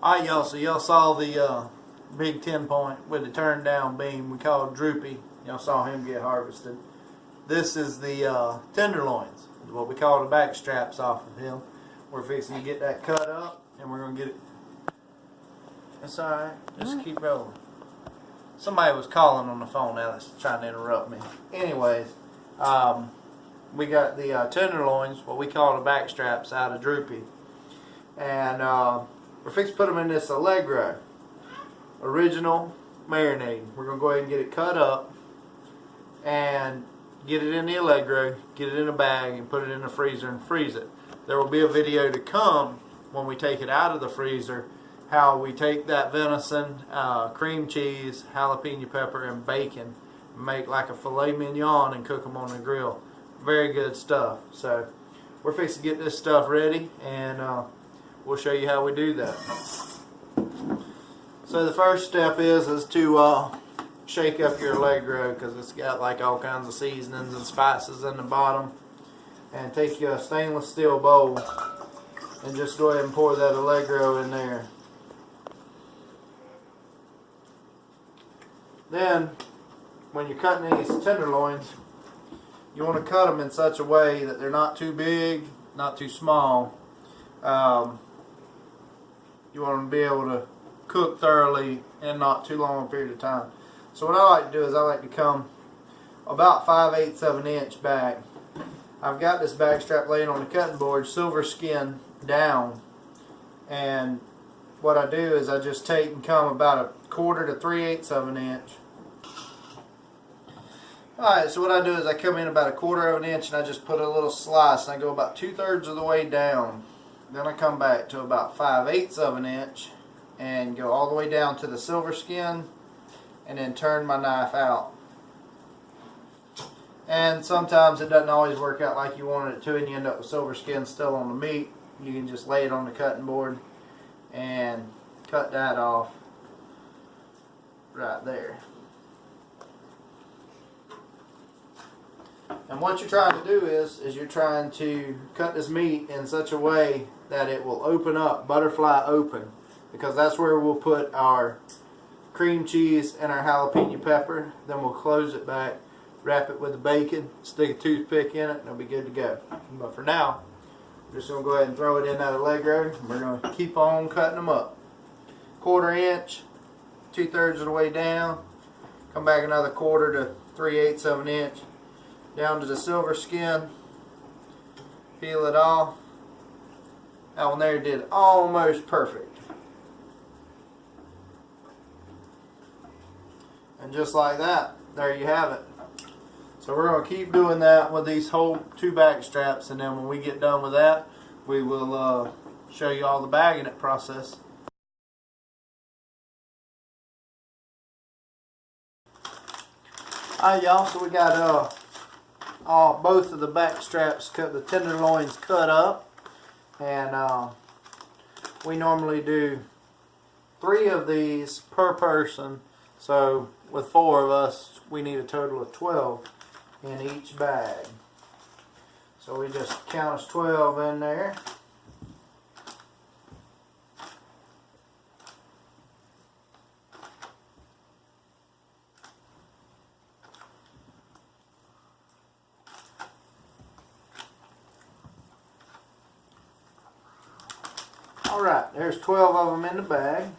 Alright, y'all, so y'all saw the big 10-point with the turned down beam we call Droopy. Y'all saw him get harvested. This is the Tenderloins, what we call the back straps off of him. We're fixing to get that cut up and we're going to get it. It's alright, just keep rolling. Somebody was calling on the phone now that's trying to interrupt me. Anyways, we got the Tenderloins, what we call the back straps, out of Droopy. And we're fixing to put them in this Allegro original marinade. We're going to go ahead and get it cut up and get it in the Allegro, get it in a bag and put it in the freezer and freeze it. There will be a video to come when we take it out of the freezer, how we take that venison, cream cheese, jalapeno pepper and bacon, make like a filet mignon and cook them on the grill. Very good stuff. So we're fixing to get this stuff ready and we'll show you how we do that. So the first step is to shake up your Allegro, because it's got like all kinds of seasonings and spices in the bottom. And take your stainless steel bowl and just go ahead and pour that Allegro in there. Then when you're cutting these tenderloins, you want to cut them in such a way that they're not too big, not too small. You want them to be able to cook thoroughly in not too long a period of time. So what I like to do is I like to come about 5/8 of an inch back. I've got this back strap laying on the cutting board, silver skin down, and what I do is I just take and come about 1/4 to 3/8 of an inch. Alright, so what I do is I come in about 1/4 of an inch and I just put a little slice and I go about 2/3 of the way down. Then I come back to about 5/8 of an inch and go all the way down to the silver skin and then turn my knife out. And sometimes it doesn't always work out like you wanted it to and you end up with silver skin still on the meat. You can just lay it on the cutting board and cut that off right there. And what you're trying to do is you're trying to cut this meat in such a way that it will open up, butterfly open, because that's where we'll put our cream cheese and our jalapeno pepper. Then we'll close it back, wrap it with the bacon, stick a toothpick in it, and it'll be good to go. But for now, I'm just going to go ahead and throw it in that Allegro. We're going to keep on cutting them up. 1/4 inch, 2/3 of the way down, come back another 1/4 to 3/8 of an inch, down to the silver skin, peel it off. That one there did almost perfect. And just like that, there you have it. So we're going to keep doing that with these whole 2 back straps, and then when we get done with that, we will show you all the bagging it process. Alright y'all, so we got both of the back straps cut, the tenderloins cut up, and we normally do 3 of these per person. So with 4 of us, we need a total of 12 in each bag. So we just count us 12 in there. Alright, there's 12 of them in the bag.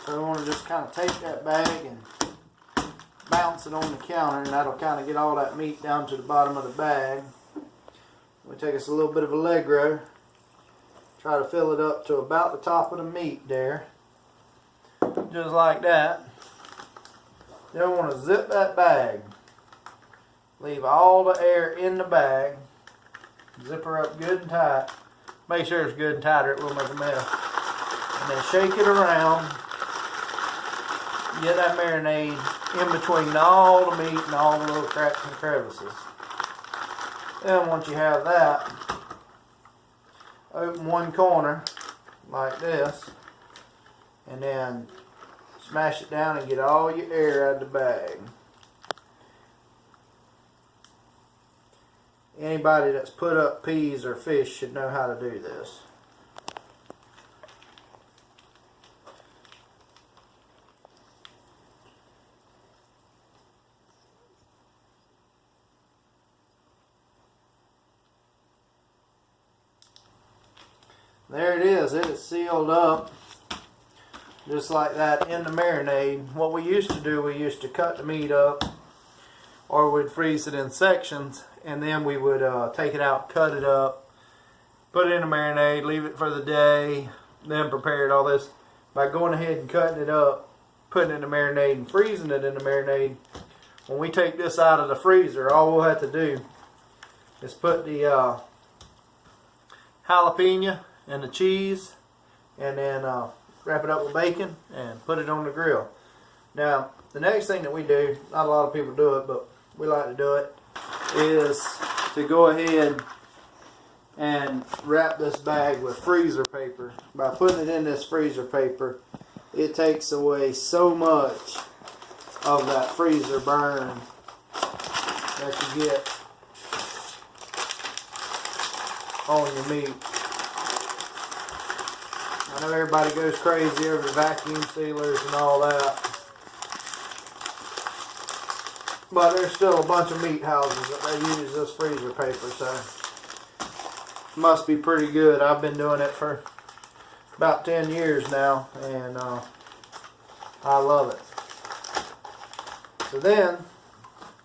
So we want to just kind of take that bag and bounce it on the counter, and that'll kind of get all that meat down to the bottom of the bag. We take us a little bit of Allegro, try to fill it up to about the top of the meat there, just like that. Then we want to zip that bag, leave all the air in the bag, zip her up good and tight. Make sure it's good and tight or it will make a mess. And then shake it around. Get that marinade in between all the meat and all the little cracks and crevices. Then once you have that, open one corner like this, and then smash it down and get all your air out of the bag. Anybody that's put up peas or fish should know how to do this. there it is. It is sealed up. Just like that in the marinade. What we used to do, we used to cut the meat up, or we'd freeze it in sections, and then we would take it out, cut it up, put it in the marinade, leave it for the day, then prepare it all this. By going ahead and cutting it up, putting it in the marinade and freezing it in the marinade, when we take this out of the freezer, all we'll have to do is put the jalapeno and the cheese, and then wrap it up with bacon and put it on the grill. Now, the next thing that we do, not a lot of people do it, but we like to do it, is to go ahead and wrap this bag with freezer paper. By putting it in this freezer paper, it takes away so much of that freezer burn that you get on your meat. I know everybody goes crazy over vacuum sealers and all that, but there's still a bunch of meat houses that they use this freezer paper, so it must be pretty good. I've been doing it for about 10 years now, and I love it. So then,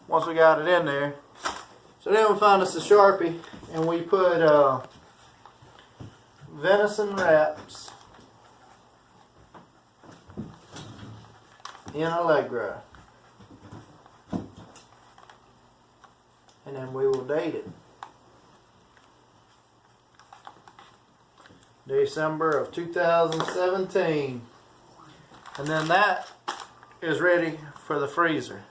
once we got it in there, so then we find us a Sharpie, and we put venison wraps in Allegra, and then we will date it. December of 2017, and then that is ready for the freezer.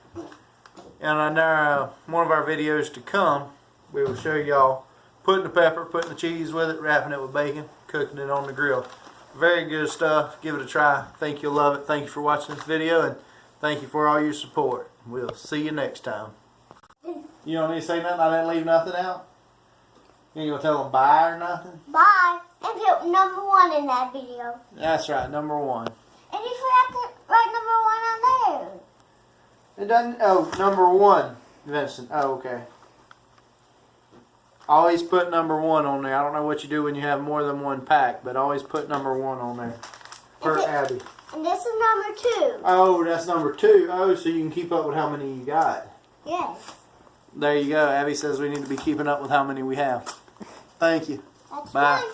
And on one of our videos to come, we will show y'all putting the pepper, putting the cheese with it, wrapping it with bacon, cooking it on the grill. Very good stuff. Give it a try. Think you'll love it. Thank you for watching this video, and thank you for all your support. We'll see you next time. You don't need to say nothing? I didn't leave nothing out? You ain't gonna tell them bye or nothing? Bye. And put number 1 in that video. That's right, number 1. And you forgot to write number 1 on there. It doesn't. Oh, number 1, Vincent. Oh, okay. Always put number 1 on there. I don't know what you do when you have more than one pack, but always put number 1 on there. Per Abby. And this is number 2. Oh, that's number 2. Oh, so you can keep up with how many you got. Yes. There you go. Abby says we need to be keeping up with how many we have. Thank you. That's Bye. fine.